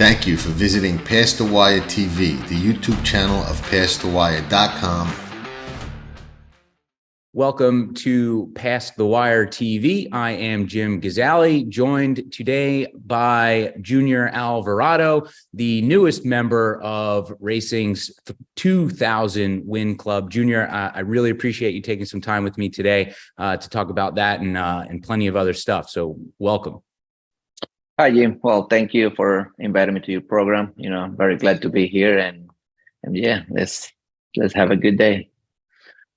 Thank you for visiting Past the Wire TV, the YouTube channel of PastTheWire.com. Welcome to Past the Wire TV. I am Jim Gazzale, joined today by Junior Alvarado, the newest member of racing's 2000 win club. Junior, I really appreciate you taking some time with me today to talk about that and plenty of other stuff. So welcome. Hi, Jim. Well, thank you for inviting me to your program. I'm very glad to be here, and yeah, let's have a good day.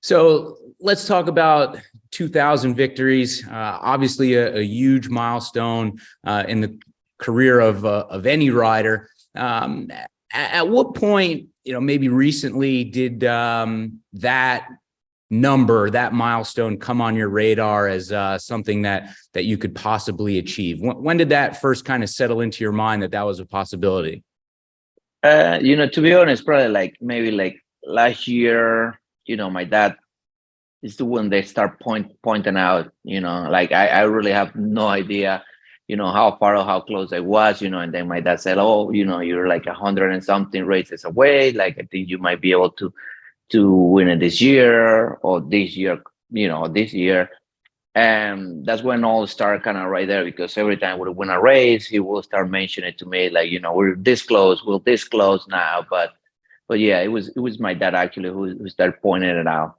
So let's talk about 2000 victories. Obviously, a huge milestone in the career of any rider. At what point, maybe recently, did that number, that milestone, come on your radar as something that you could possibly achieve? When did that first kind of settle into your mind that was a possibility? To be honest, probably maybe last year. My dad is the one they start pointing out. I really have no idea, how far or how close I was. And then my dad said, "Oh, you're like 100 and something races away. Like, I think you might be able to win it this year or this year, this year." And that's when all started kind of right there, because every time we win a race, he will start mentioning it to me, like, we're this close, we're this close now. But yeah, it was my dad actually who started pointing it out.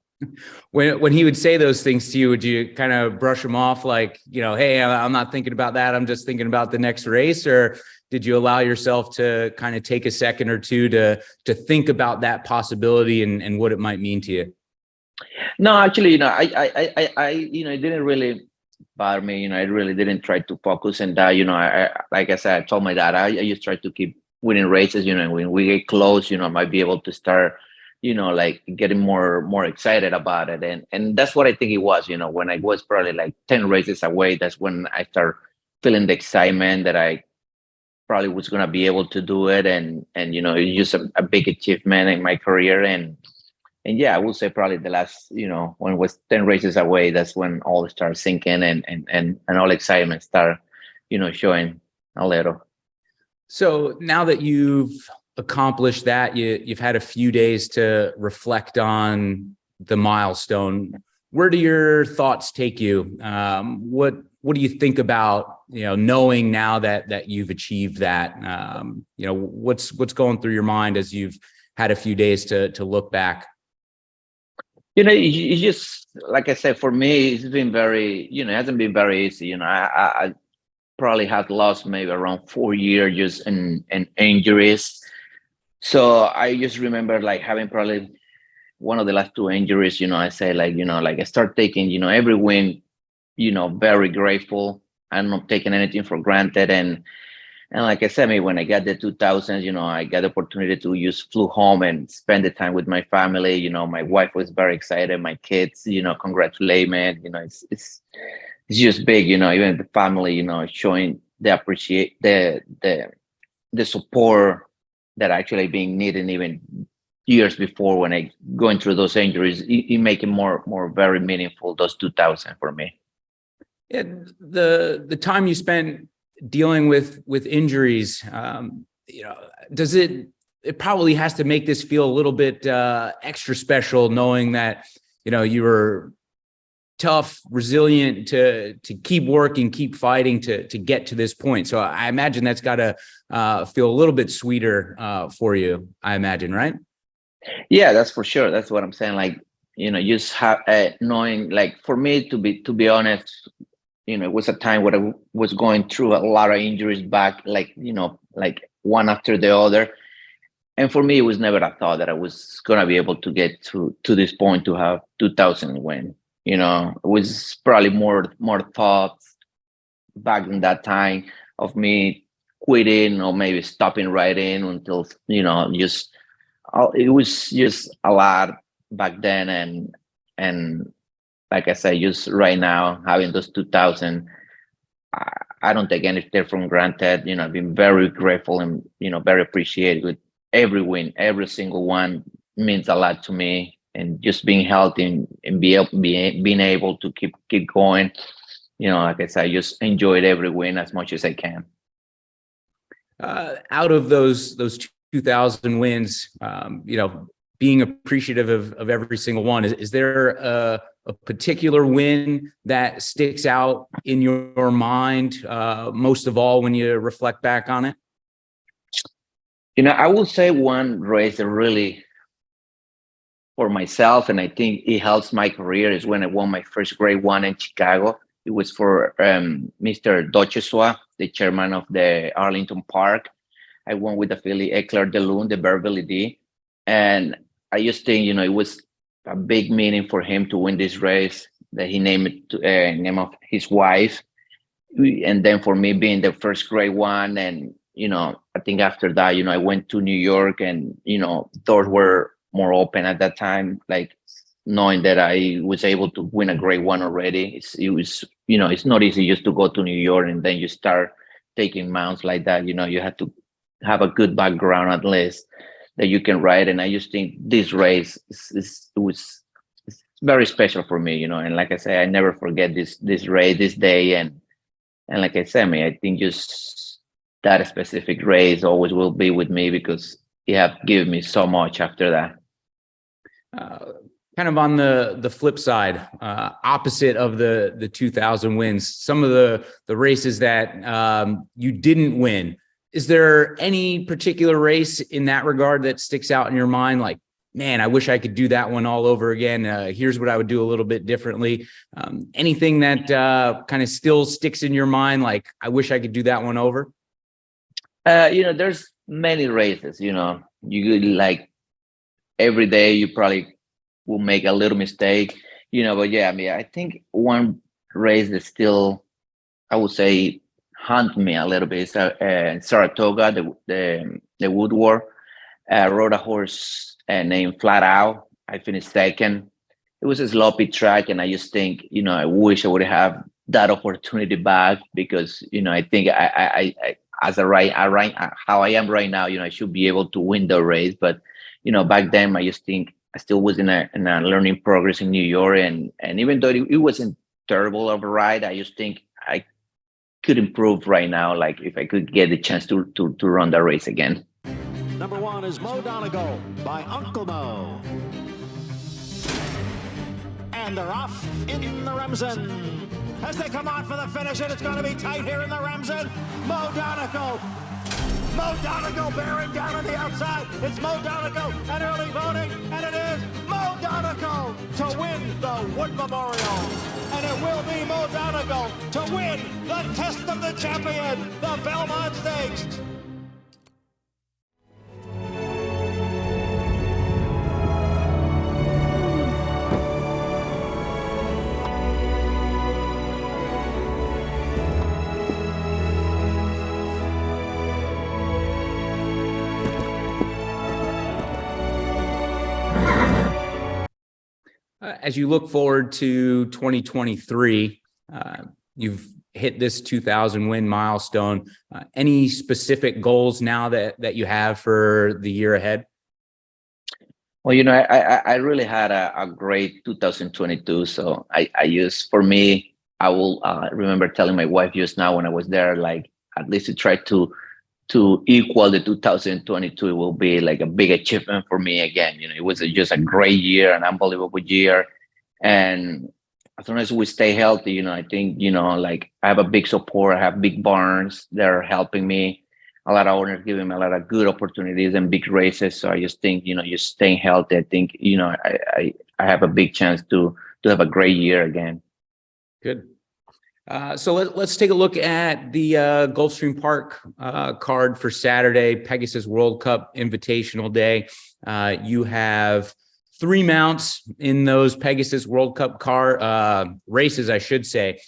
When he would say those things to you, would you kind of brush him off like, hey, I'm not thinking about that, I'm just thinking about the next race? Or did you allow yourself to kind of take a second or two to think about that possibility and what it might mean to you? No, actually, it didn't really bother me. I really didn't try to focus on that. Like I said, I told my dad, I just try to keep winning races. When we get close, I might be able to start, like getting more excited about it. And that's what I think it was. When I was probably like 10 races away, that's when I start feeling the excitement that I probably was going to be able to do it. And it's just a big achievement in my career. And yeah, I would say probably the last, when it was 10 races away, that's when all started sinking and all excitement start, showing a little. So now that you've accomplished that, you've had a few days to reflect on the milestone. Where do your thoughts take you? What do you think about, knowing now that you've achieved that? What's going through your mind as you've had a few days to look back? It's just, like I said, for me, it's been very, it hasn't been very easy. I probably had lost maybe around 4 years just in injuries. So I just remember like having probably one of the last 2 injuries. I say like I start taking, every win, very grateful. I'm not taking anything for granted. And like I said, when I got the 2000s, I got the opportunity to just flew home and spend the time with my family. My wife was very excited. My kids, congratulate me. It's just big. Even the family, showing they appreciate the support that actually being needed even years before when I going through those injuries. It make it more very meaningful, those 2000 for me. Yeah, the time you spent dealing with injuries, does it probably has to make this feel a little bit extra special, knowing that you were tough, resilient to keep working, keep fighting to get to this point. So I imagine that's got to feel a little bit sweeter for you, I imagine, right? Yeah, that's for sure. That's what I'm saying. Like, just have knowing, like, for me, to be honest, it was a time where I was going through a lot of injuries back, like one after the other. And for me, it was never a thought that I was going to be able to get to this point to have 2000 win. It was probably more thoughts back in that time of me quitting or maybe stopping riding until, just, it was just a lot back then. And like I said, just right now, having those 2000, I don't take anything from granted. I've been very grateful and, very appreciated with every win. Every single one means a lot to me. And just being healthy and being able to keep going. Like I said, I just enjoyed every win as much as I can. Out of those 2,000 wins, being appreciative of every single one, is there a particular win that sticks out in your mind most of all when you reflect back on it? I will say one race that really, for myself, and I think it helps my career, is when I won my first grade one in Chicago. It was for Mr. Docheswa, the chairman of the Arlington Park. I won with the filly Eclair de Lune, the Beverly D. And I just think, it was a big meaning for him to win this race, that he named it to, name of his wife. And then for me being the first grade one, and, I think after that, I went to New York, and, doors were more open at that time, like knowing that I was able to win a grade one already. It was, it's not easy just to go to New York and then you start taking mounts like that. You have to have a good background at least that you can ride. And I just think this race was very special for me, and like I say, I never forget this race, this day. And like I said, I think just that specific race always will be with me, because it have given me so much after that. Kind of on the flip side, opposite of the 2,000 wins, some of the races that you didn't win. Is there any particular race in that regard that sticks out in your mind? Like, man, I wish I could do that one all over again. Here's what I would do a little bit differently. Anything that kind of still sticks in your mind? Like, I wish I could do that one over. There's many races, you like every day you probably will make a little mistake, but yeah, I think one race that still, I would say, haunt me a little bit is Saratoga, the Woodward. I rode a horse named Flat Out. I finished second. It was a sloppy track, and I just think, I wish I would have that opportunity back, because, I think I as how I am right now, I should be able to win the race. But, back then, I just think I still was in a learning progress in New York, and even though it wasn't terrible of a ride, I just think I could improve right now, like if I could get the chance to run the race again. Number one is Mo Donegal by Uncle Mo. And they're off in the Remsen. As they come on for the finish, and it's going to be tight here in the Remsen. Mo Donegal. Mo Donegal bearing down on the outside. It's Mo Donegal and early voting, and it is Mo Donegal to win the Wood Memorial. And it will be Mo Donegal to win the Test of the Champion, the Belmont Stakes. As you look forward to 2023, you've hit this 2,000 win milestone. Any specific goals now that you have for the year ahead? Well, I really had a great 2022. So for me, I will remember telling my wife just now when I was there, like, at least to try to equal the 2022, it will be like a big achievement for me again. It was just a great year, an unbelievable year. And as long as we stay healthy, I think, like, I have a big support. I have big barns that are helping me. A lot of owners giving me a lot of good opportunities and big races. So I just think, just staying healthy, I think, I have a big chance to have a great year again. Good. So let's take a look at the Gulfstream Park card for Saturday, Pegasus World Cup Invitational Day. You have 3 mounts in those Pegasus World Cup races, I should say.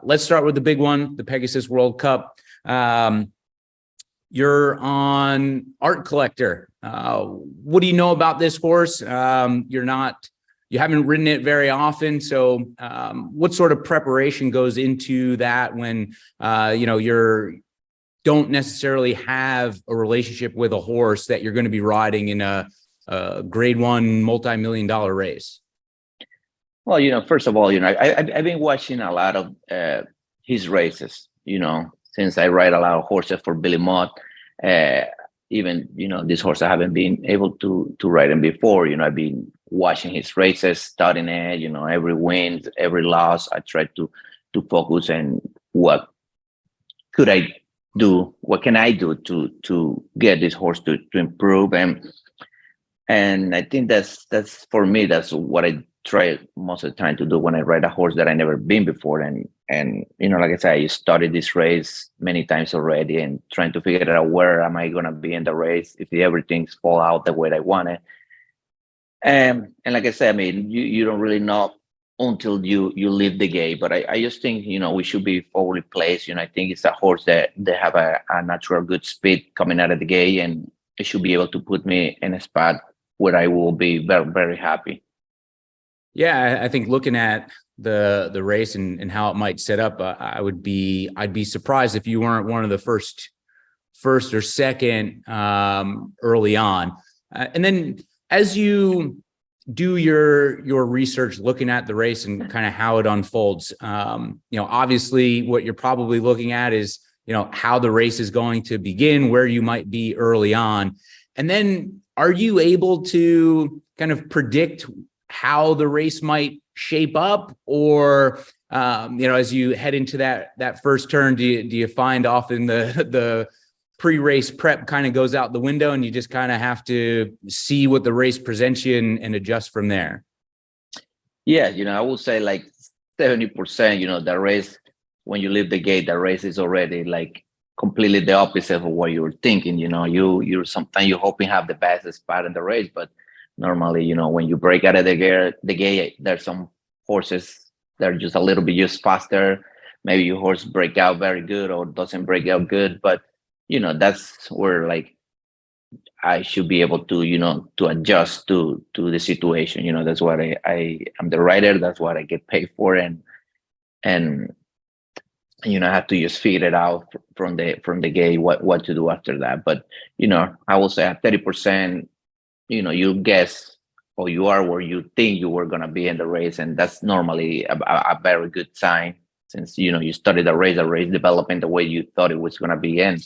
Let's start with the big one, the Pegasus World Cup. You're on Art Collector. What do you know about this horse? You haven't ridden it very often. So what sort of preparation goes into that when, you don't necessarily have a relationship with a horse that you're going to be riding in a grade 1 multi-million-dollar race? Well, first of all, I've been watching a lot of his races, since I ride a lot of horses for Billy Mott. Uh, Even, this horse I haven't been able to ride him before. I've been watching his races, studying it. Every win, every loss. I try to focus on what could I do, what can I do to get this horse to improve, and I think that's for me, that's what I try most of the time to do when I ride a horse that I never been before. And like I said, I started this race many times already and trying to figure out where am I gonna be in the race if everything's fall out the way I want it. And like I said, I mean, you don't really know until you leave the gate. But I just think, we should be forwardly placed. I think it's a horse that they have a natural good speed coming out of the gate, and it should be able to put me in a spot where I will be very, very happy. Yeah, I think looking at the race and how it might set up, I'd be surprised if you weren't one of the first or second early on. And then as you do your research, looking at the race and kind of how it unfolds, obviously what you're probably looking at is, how the race is going to begin, where you might be early on. And then are you able to kind of predict how the race might shape up, or as you head into that first turn, do you find often the pre-race prep kind of goes out the window and you just kind of have to see what the race presents you and adjust from there? Yeah, I would say like 70%, the race, when you leave the gate, the race is already like completely the opposite of what you were thinking. You're sometimes you're hoping have the best spot in the race, but normally, when you break out of the gate, there's some horses that are just a little bit just faster. Maybe your horse break out very good or doesn't break out good, but that's where like I should be able to, to adjust to the situation. That's what I'm the rider. That's what I get paid for, and I have to just figure it out from the gate what to do after that. But I will say at 30%, you guess or you are where you think you were gonna be in the race, and that's normally a very good sign since you started the race developing the way you thought it was gonna be in.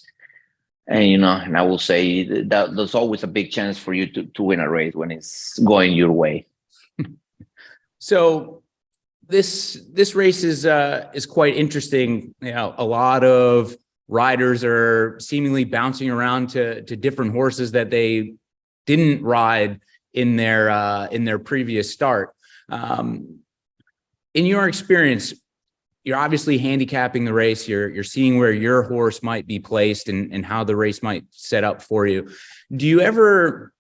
And and I will say that there's always a big chance for you to win a race when it's going your way. So this race is quite interesting. A lot of riders are seemingly bouncing around to different horses that they didn't ride in their previous start. In your experience, you're obviously handicapping the race. You're seeing where your horse might be placed and how the race might set up for you. Do you ever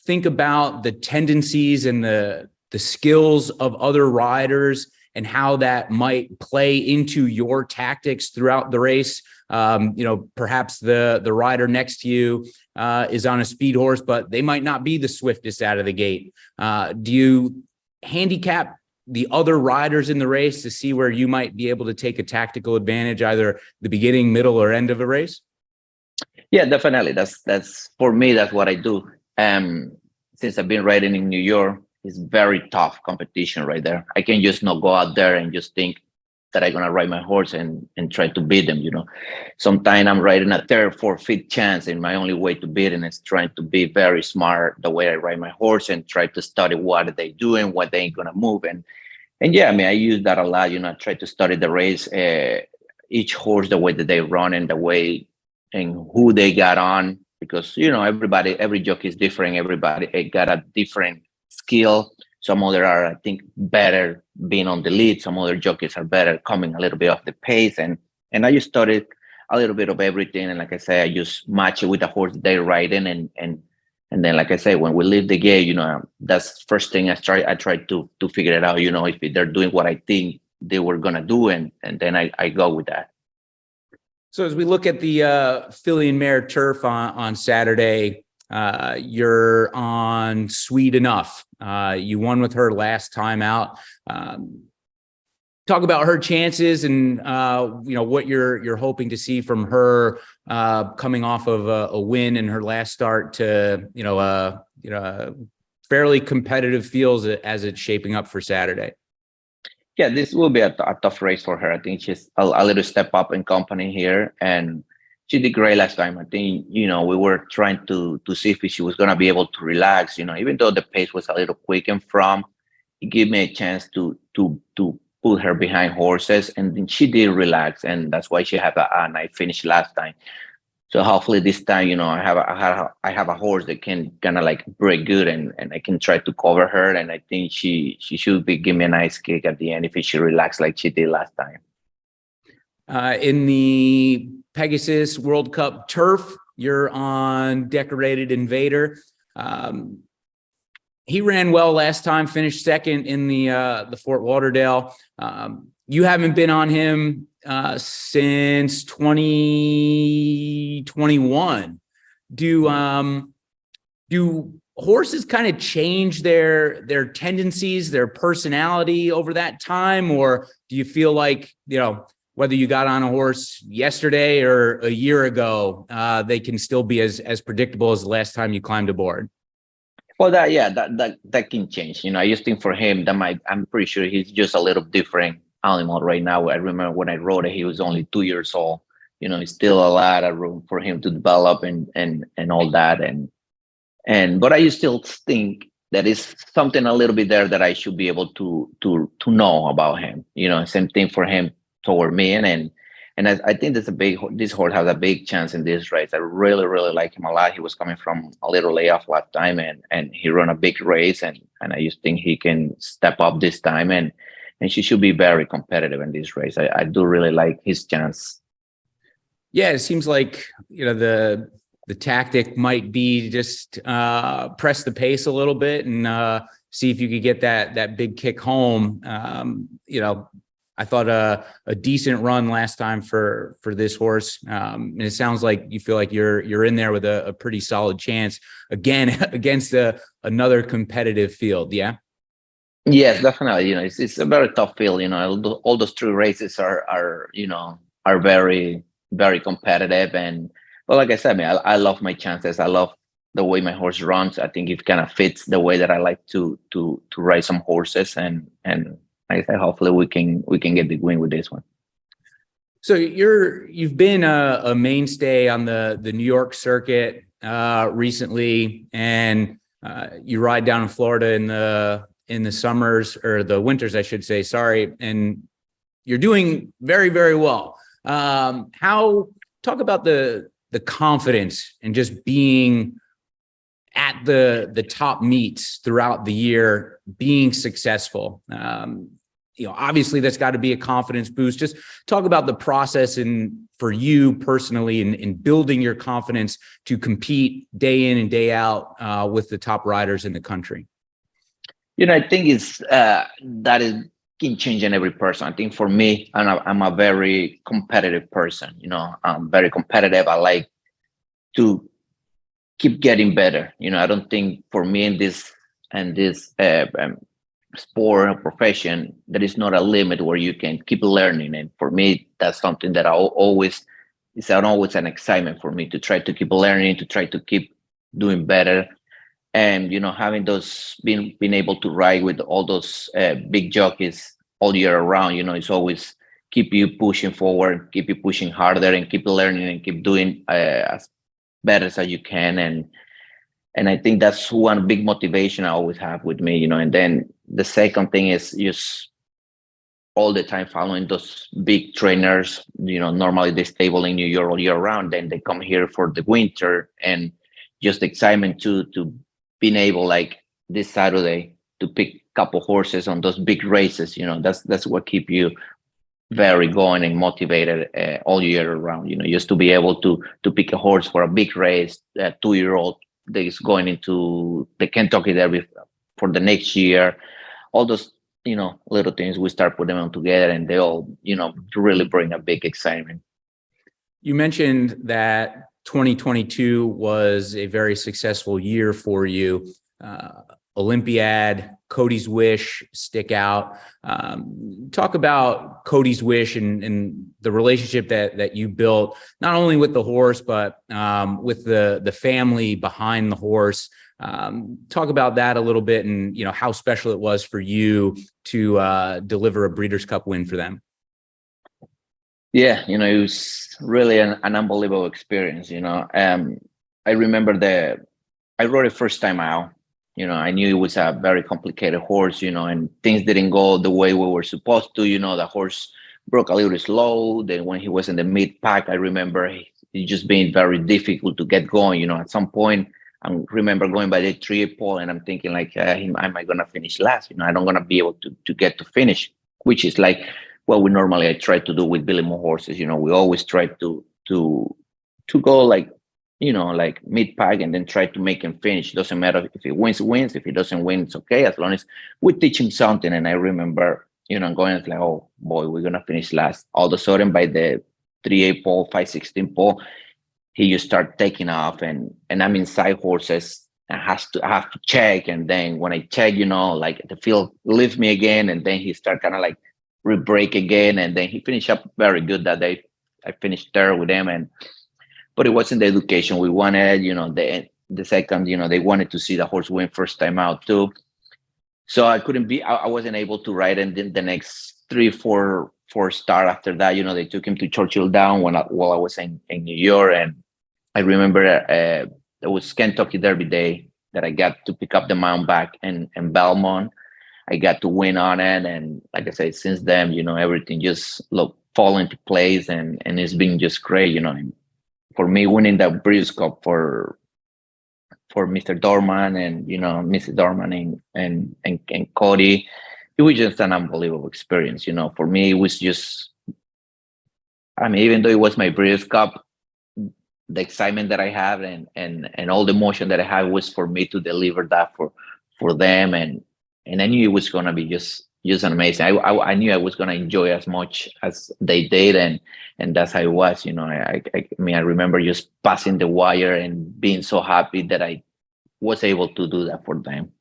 think about the tendencies and the skills of other riders and how that might play into your tactics throughout the race? Perhaps the rider next to you is on a speed horse, but they might not be the swiftest out of the gate. Do you handicap the other riders in the race to see where you might be able to take a tactical advantage, either the beginning, middle, or end of a race? Yeah, definitely. That's for me. That's what I do. Since I've been riding in New York, it's very tough competition right there. I can just not go out there and just think that I'm gonna ride my horse and try to beat them. Sometimes I'm riding a third, fourth, fifth chance, and my only way to beat them is trying to be very smart the way I ride my horse and try to study what they doing, what they ain't gonna move. And yeah, I mean, I use that a lot. I try to study the race, each horse, the way that they run and the way and who they got on, because every jockey is different. Everybody got a different skill. Some other are, I think, better being on the lead. Some other jockeys are better coming a little bit off the pace. And I just studied a little bit of everything. And like I say, I just match it with the horse they're riding. And then, like I say, when we leave the gate, that's first thing I try to figure it out, if they're doing what I think they were going to do. And then I go with that. So as we look at the filly and mare turf on Saturday, you're on Sweet Enough. You won with her last time out. Talk about her chances and what you're hoping to see from her coming off of a win in her last start to fairly competitive fields as it's shaping up for Saturday. Yeah, this will be a tough race for her. I think she's a little step up in company here, and she did great last time. I think, we were trying to see if she was going to be able to relax, even though the pace was a little quick and from, it gave me a chance to put her behind horses, and then she did relax, and that's why she had a nice finish last time. So hopefully this time, I have a horse that can kind of like break good, and I can try to cover her. And I think she should be give me a nice kick at the end if she relaxed like she did last time. In the Pegasus World Cup turf, you're on decorated Invader. He ran well last time, finished second in the Fort Lauderdale. You haven't been on him since 2021. Do horses kind of change their tendencies, their personality over that time, or do you feel like, whether you got on a horse yesterday or a year ago, they can still be as predictable as the last time you climbed aboard? Well, that can change. I just think for him I'm pretty sure he's just a little different animal right now. I remember when I rode it, he was only 2 years old. It's still a lot of room for him to develop and all that. But I still think that is something a little bit there that I should be able to know about him. Same thing for him toward me, and I think this horse has a big chance in this race. I really, really like him a lot. He was coming from a little layoff last time, and he ran a big race, and I just think he can step up this time, and she should be very competitive in this race. I do really like his chance. Yeah, it seems like the tactic might be just press the pace a little bit and see if you could get that big kick home. I thought a decent run last time for this horse, and it sounds like you feel like you're in there with a pretty solid chance again against another competitive field. Yeah. Yes, definitely. It's a very tough field. All those 3 races are very, very competitive. But like I said, man, I love my chances. I love the way my horse runs. I think it kind of fits the way that I like to ride some horses, and like I said, hopefully we can get the win with this one. So you've been a mainstay on the New York circuit recently, and you ride down in Florida in the summers, or the winters, I should say. Sorry, and you're doing very, very well. Talk about the confidence and just being at the top meets throughout the year, being successful. Obviously that's got to be a confidence boost. Just talk about the process for you personally in building your confidence to compete day in and day out with the top riders in the country. I think it's that is can change in every person. I think for me, I'm a very competitive person. I'm very competitive. I like to keep getting better. I don't think for me in this sport or profession, there is not a limit where you can keep learning. And for me, that's something that always an excitement for me to try to keep learning, to try to keep doing better. And having those being able to ride with all those big jockeys all year around, it's always keep you pushing forward, keep you pushing harder, and keep learning and keep doing as better as you can. And I think that's one big motivation I always have with me, And then the second thing is just all the time following those big trainers. Normally they stable in New York all year round, then they come here for the winter, and just excitement to being able, like this Saturday, to pick a couple horses on those big races. That's what keep you very going and motivated all year around. Just to be able to pick a horse for a big race, a 2-year-old that is going into the Kentucky Derby for the next year. All those little things, we start putting them together, and they all really bring a big excitement. You mentioned that 2022 was a very successful year for you. Olympiad, Cody's Wish stick out. Talk about Cody's Wish and the relationship that you built, not only with the horse, but with the family behind the horse. Talk about that a little bit, and how special it was for you to deliver a Breeders' Cup win for them. Yeah, it was really an unbelievable experience. I remember I rode it first time out. I knew it was a very complicated horse, and things didn't go the way we were supposed to. The horse broke a little slow. Then when he was in the mid pack, I remember it just being very difficult to get going. At some point, I remember going by the 3 pole, and I'm thinking like, am I gonna finish last? I don't gonna be able to get to finish, which is like what we normally I try to do with Billy Moore horses. We always try to go like mid pack and then try to make him finish. Doesn't matter if he wins. If he doesn't win, it's okay, as long as we teach him something. And I remember, going it's like, oh boy, we're gonna finish last. All of a sudden, by the 3/8 pole, 5/16 pole, he just start taking off, and I'm inside horses. I have to check, and then when I check, like the field leaves me again, and then he start kind of like re-break again, and then he finished up very good that day. I finished third with him, but it wasn't the education we wanted. The second, they wanted to see the horse win first time out too. So I couldn't be. I wasn't able to ride, and then the next 3, 4 start after that, they took him to Churchill Down while I was in New York, and I remember it was Kentucky Derby Day that I got to pick up the mount back in Belmont. I got to win on it, and like I said, since then, everything just fall into place, and it's been just great. And for me, winning the Breeders' Cup for Mr. Dorman and Mrs. Dorman and Cody, it was just an unbelievable experience. For me, it was just, I mean, even though it was my Breeders' Cup, the excitement that I have and all the emotion that I have was for me to deliver that for them, and I knew it was gonna be just amazing. I knew I was gonna enjoy as much as they did, and that's how it was. I mean, I remember just passing the wire and being so happy that I was able to do that for them.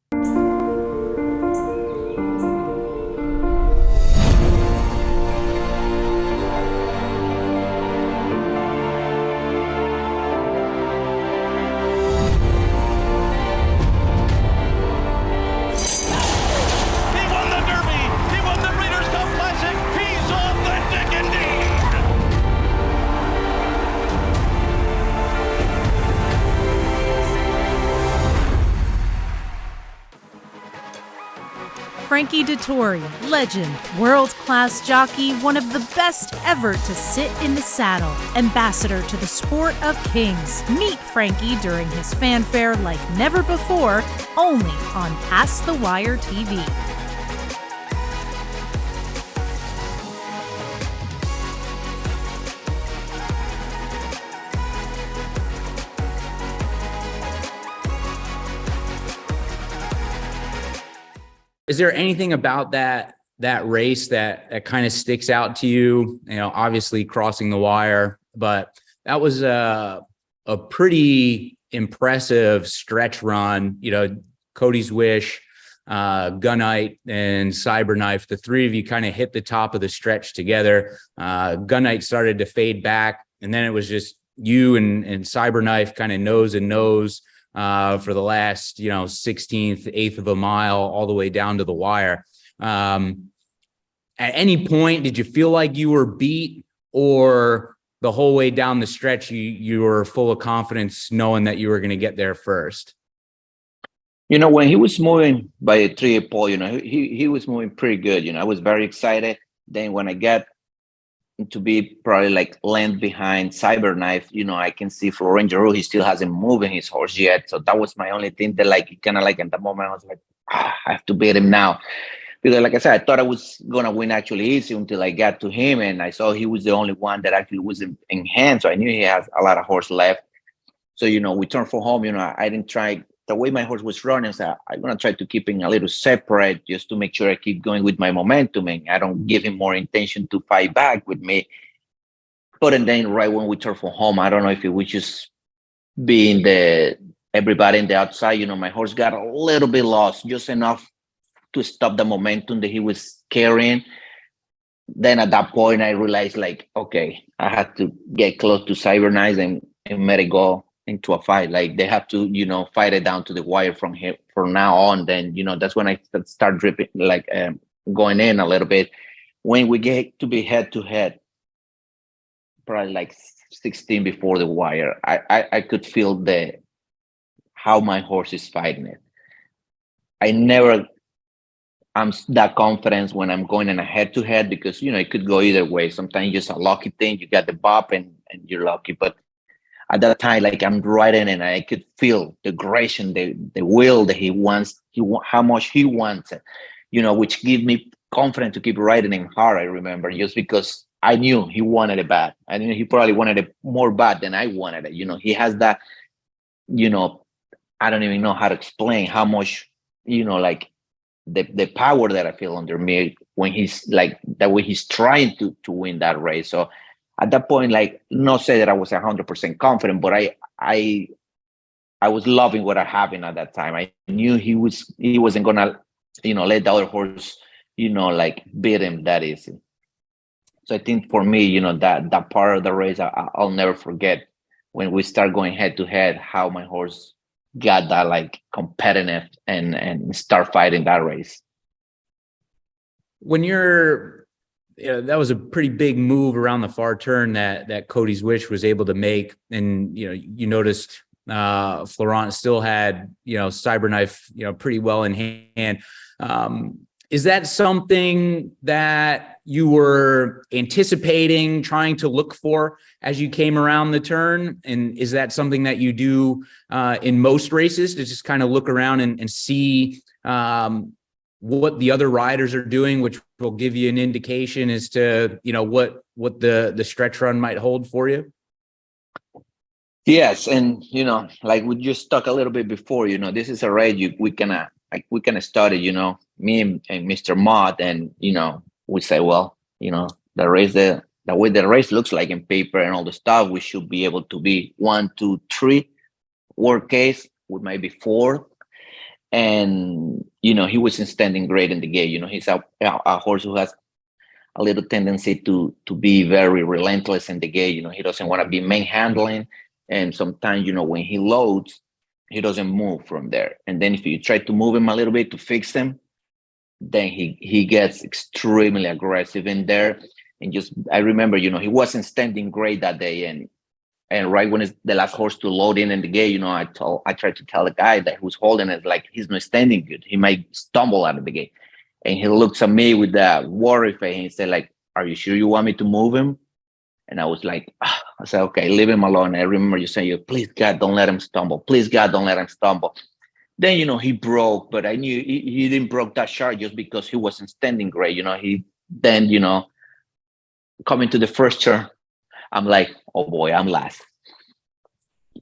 Frankie Dettori, legend, world-class jockey, one of the best ever to sit in the saddle, ambassador to the sport of kings. Meet Frankie during his fanfare like never before, only on Past the Wire TV. Is there anything about that race that kind of sticks out to you? Obviously crossing the wire, but that was a pretty impressive stretch run. Cody's Wish, Gunite, and Cyberknife, the three of you kind of hit the top of the stretch together. Gunite started to fade back, and then it was just you and Cyberknife kind of nose and nose for the last 16th, eighth of a mile, all the way down to the wire. At any point, did you feel like you were beat, or the whole way down the stretch you were full of confidence knowing that you were going to get there first? When he was moving by a 3/8 pole, he was moving pretty good. I was very excited. Then when I got to be probably like length behind Cyberknife, I can see for Ranger, he still hasn't moved his horse yet. So that was my only thing that kind of like at the moment I was like, I have to beat him now. Because like I said, I thought I was going to win actually easy until I got to him, and I saw he was the only one that actually was in hand. So I knew he has a lot of horse left. So, we turned for home. I didn't try the way my horse was running. So I'm going to try to keep him a little separate just to make sure I keep going with my momentum and I don't give him more intention to fight back with me. But and then right when we turned for home, I don't know if it was just being everybody in the outside, my horse got a little bit lost, just enough to stop the momentum that he was carrying. Then at that point, I realized okay, I had to get close to Cyberknife and let it go into a fight. Like they have to, fight it down to the wire from here from now on. Then, that's when I start dripping, going in a little bit. When we get to be head to head, probably like 16 before the wire, I could feel how my horse is fighting it. I never I'm that confident when I'm going in a head to head, because it could go either way. Sometimes just a lucky thing, you got the bop and you're lucky. But at that time, like I'm riding and I could feel the aggression, the will that he wants, how much he wants it, which give me confidence to keep riding him hard. I remember, just because I knew he wanted it bad. I knew he probably wanted it more bad than I wanted it. He has that, I don't even know how to explain how much, like the power that I feel under me when he's like that way he's trying to win that race. So at that point, like, not say that I was 100% confident, but I was loving what I happened at that time. I knew he wasn't gonna, let the other horse, like beat him that easy. So I think for me, that part of the race, I'll never forget when we start going head to head, how my horse got that like competitive and start fighting that race. When that was a pretty big move around the far turn that Cody's Wish was able to make. And, you noticed Florent still had, Cyberknife, pretty well in hand. Is that something that you were anticipating, trying to look for as you came around the turn? And is that something that you do in most races, to just kind of look around and see what the other riders are doing, which will give you an indication as to, what the stretch run might hold for you? Yes. And, like we just talked a little bit before, this is a race we can study, me and Mr. Mott, and, we say, well, the race, the way the race looks like in paper and all the stuff, we should be able to be 1, 2, 3. Worst case, we might be 4th. And, he wasn't standing great in the gate. He's a horse who has a little tendency to be very relentless in the gate. He doesn't want to be manhandling. And sometimes, when he loads, he doesn't move from there. And then if you try to move him a little bit to fix him, then he gets extremely aggressive in there. And I remember, he wasn't standing great that day. And right when it's the last horse to load in the gate, I tried to tell the guy that who's holding it, like, he's not standing good. He might stumble out of the gate. And he looks at me with that worry face and he said, like, are you sure you want me to move him? And I was like, I said, okay, leave him alone. I remember you saying, please, God, don't let him stumble. Please, God, don't let him stumble. Then, he broke, but I knew he didn't broke that shot just because he wasn't standing great. He then, coming to the first turn, I'm like, oh boy, I'm last.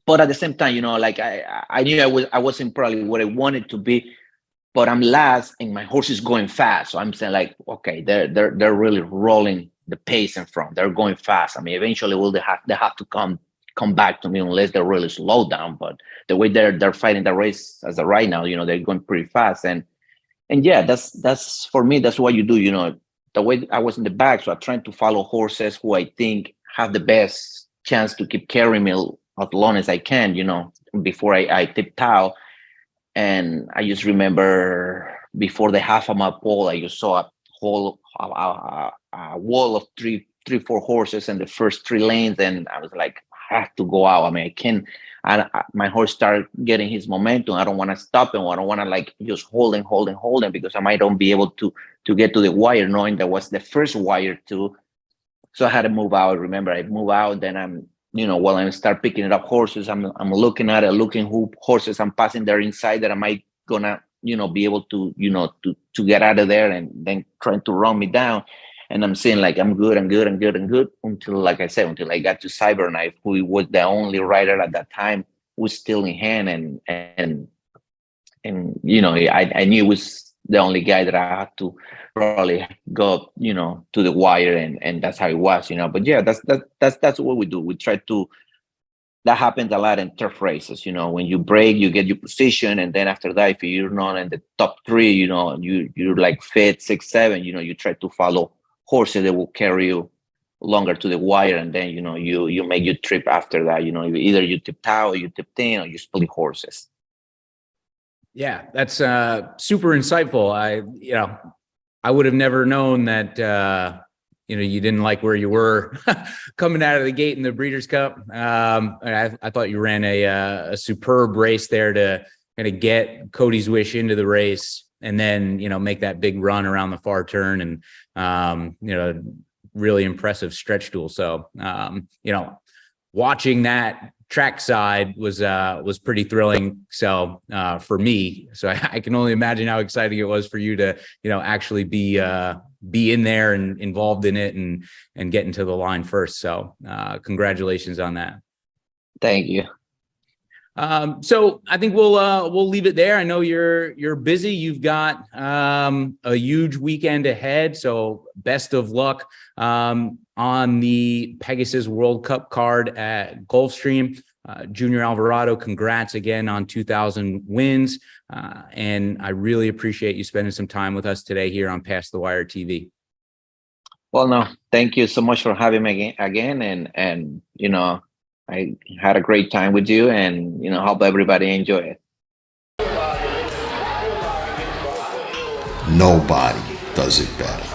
But at the same time, like I knew I wasn't probably what I wanted to be, but I'm last and my horse is going fast. So I'm saying, like, okay, they're really rolling the pace in front. They're going fast. I mean, eventually they have to come back to me unless they're really slow down. But the way they're fighting the race as of right now, they're going pretty fast. And yeah, that's for me, that's what you do. The way I was in the back, so I'm trying to follow horses who I think have the best chance to keep carrying me as long as I can, before I tiptoe. And I just remember before the half of my pole, I just saw a whole a wall of three, 4 horses in the first 3 lanes, and I was like, I have to go out. I mean, I can't. My horse started getting his momentum. I don't want to stop him. I don't want to like just holding because I might not be able to get to the wire, knowing that was the first wire too. So I had to move out. Remember, I move out. Then I'm, while I start picking it up horses, I'm looking at it, looking who horses I'm passing there inside that I might gonna, be able to, to get out of there, and then trying to run me down. And I'm saying, like, I'm good until, like I said, until I got to Cyberknife, who was the only rider at that time was still in hand. And I knew it was the only guy that I had to probably go, to the wire, and that's how it was, But yeah, that's what we do. We try to. That happens a lot in turf races, when you break, you get your position, and then after that, if you're not in the top 3, you're like 5th, 6th, 7, you try to follow horses that will carry you longer to the wire, and then you make your trip after that. Either you tiptoe or you tip in, or you split horses. Yeah, that's super insightful. I would have never known that you didn't like where you were coming out of the gate in the Breeders' Cup. I thought you ran a superb race there to kind of get Cody's Wish into the race, and then, make that big run around the far turn, and, really impressive stretch duel. So, watching that track side was pretty thrilling. So, for me, I can only imagine how exciting it was for you to, actually be in there and involved in it and get into the line first. So, congratulations on that. Thank you. So I think we'll leave it there. I know you're busy. You've got a huge weekend ahead. So best of luck on the Pegasus World Cup card at Gulfstream. Junior Alvarado, congrats again on 2,000 wins. And I really appreciate you spending some time with us today here on Past the Wire TV. Well, no, thank you so much for having me again. And I had a great time with you, and, hope everybody enjoy it. Nobody does it better.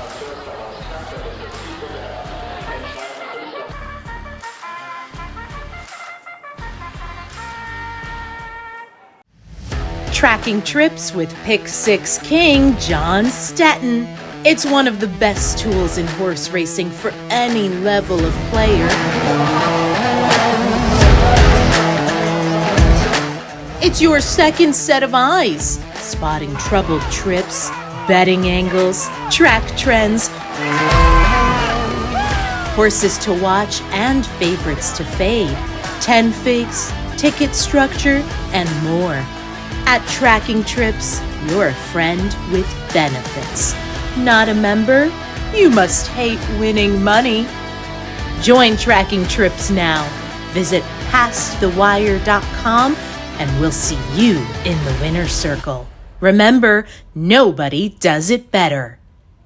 Tracking trips with Pick 6 King John Stetton. It's one of the best tools in horse racing for any level of player. It's your second set of eyes, spotting troubled trips, betting angles, track trends, horses to watch and favorites to fade, 10 figs, ticket structure, and more. At Tracking Trips, you're a friend with benefits. Not a member? You must hate winning money. Join Tracking Trips now. Visit pastthewire.com and we'll see you in the winner's circle. Remember, nobody does it better.